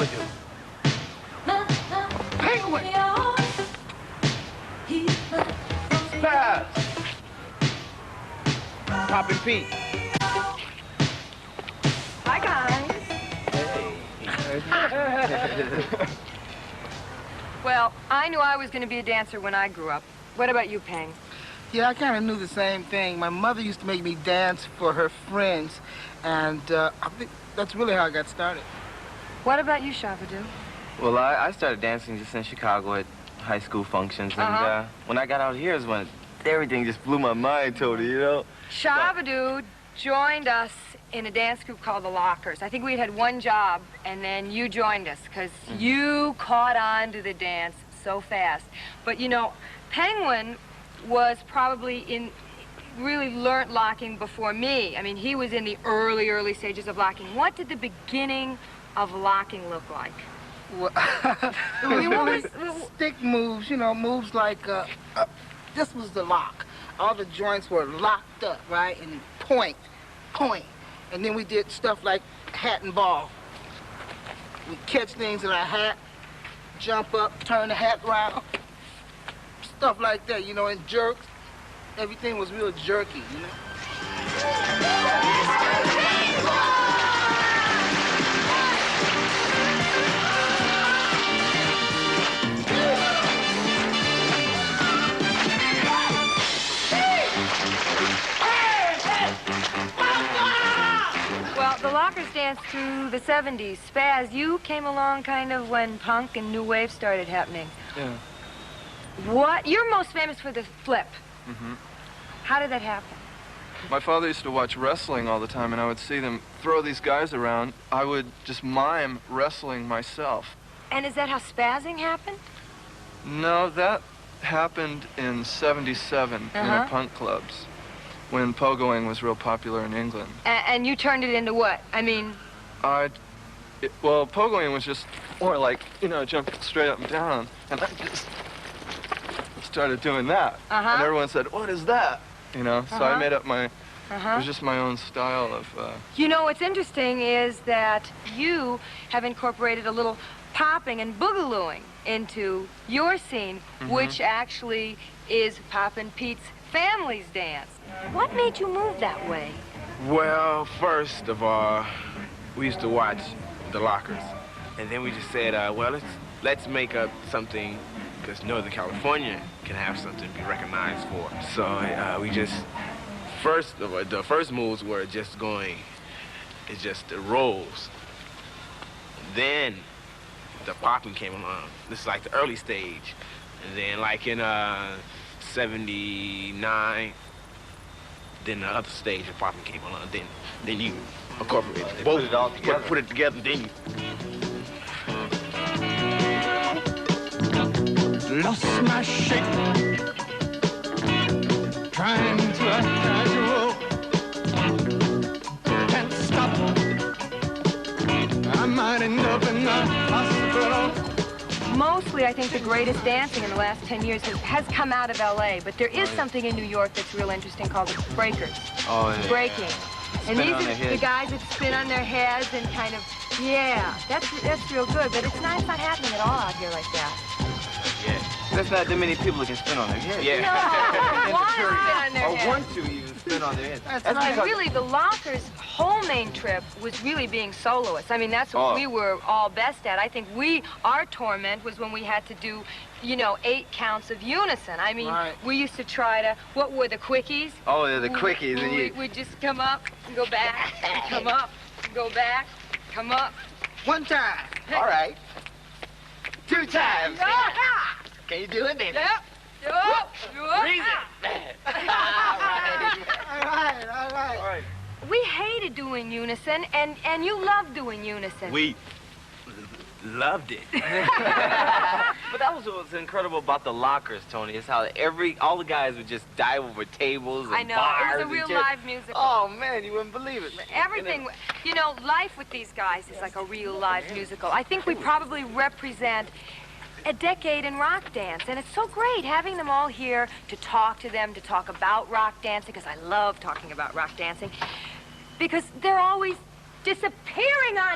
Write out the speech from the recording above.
Shabba Doo. Penguin. Spazz. Popin Pete. Hi, guys. Hey. Well, I knew I was going to be a dancer when I grew up. What about you, Peng? Yeah, I kind of knew the same thing. My mother used to make me dance for her friends, and I think that's really how I got started. What about you, Shabba Doo? Well, I started dancing just in Chicago at high school functions, and when I got out here is when everything just blew my mind, Toni, you know? Shabba Doo joined us in a dance group called the Lockers. I think we had one job, and then you joined us, because you caught on to the dance so fast. But, you know, Penguin was probably really learned locking before me. I mean, he was in the early stages of locking. What did the beginning of locking look like? Well, it was stick moves, you know, moves like, this was the lock. All the joints were locked up, right? And point. And then we did stuff like hat and ball. We catch things in our hat, jump up, turn the hat around, stuff like that, you know, and jerks. Everything was real jerky, you know? Well, the Lockers danced through the 70s. Spazz, you came along kind of when punk and new wave started happening. Yeah. What? You're most famous for the flip. Mm-hmm. How did that happen? My father used to watch wrestling all the time, and I would see them throw these guys around. I would just mime wrestling myself. And is that how spazzing happened? No, that happened in '77 in the punk clubs, when pogoing was real popular in England. And you turned it into what? I mean... Well, pogoing was just more like, you know, jumping straight up and down, and I just started doing that. And everyone said, what is that? You know, so I made up my, it was just my own style of... You know, what's interesting is that you have incorporated a little popping and boogalooing into your scene, which actually is Popin Pete's family's dance. What made you move that way? Well, first of all, we used to watch the Lockers, and then we just said, well, let's make up something, because Northern California can have something to be recognized for. So we just the first moves were just going, it's just the rolls. Then the popping came along. This is like the early stage, and then like in '79. Then the other stage of popping came along. Then you incorporated it. Put it all together. Put it together. Then you lost my shape, trying to act casual. Can't stop. I might end up in the hospital. Mostly, I think the greatest dancing in the last 10 years has come out of L.A., but there is something in New York that's real interesting called the breakers. Oh, yeah. Breaking. And these are the guys that spin on their heads and kind of, that's real good, but it's not happening at all out here like that. Yeah. There's not that many people that can spin on their head. Yeah. No, one spin on their head. Or want to even spin on their head. That's right. Really, the Lockers' whole main trip was really being soloists. I mean, that's what we were all best at. I think our torment was when we had to do, you know, 8 counts of unison. I mean, we used to try to, what were the quickies? Oh, yeah, the quickies. And we'd just come up and go back, and come up, and go back, come up. One time. all right. 2 times. Can you do it, baby? Yep. Freeze it. All right. We hated doing unison, and you loved doing unison. We loved it. But that was what was incredible about the Lockers, Toni, is how all the guys would just dive over tables and I know, bars. it was a real live musical. Oh, man, you wouldn't believe it. Everything, you know, life with these guys is like a real live musical. I think we probably represent a decade in rock dance, and it's so great having them all here to talk to them, to talk about rock dancing, because I love talking about rock dancing, because they're always disappearing on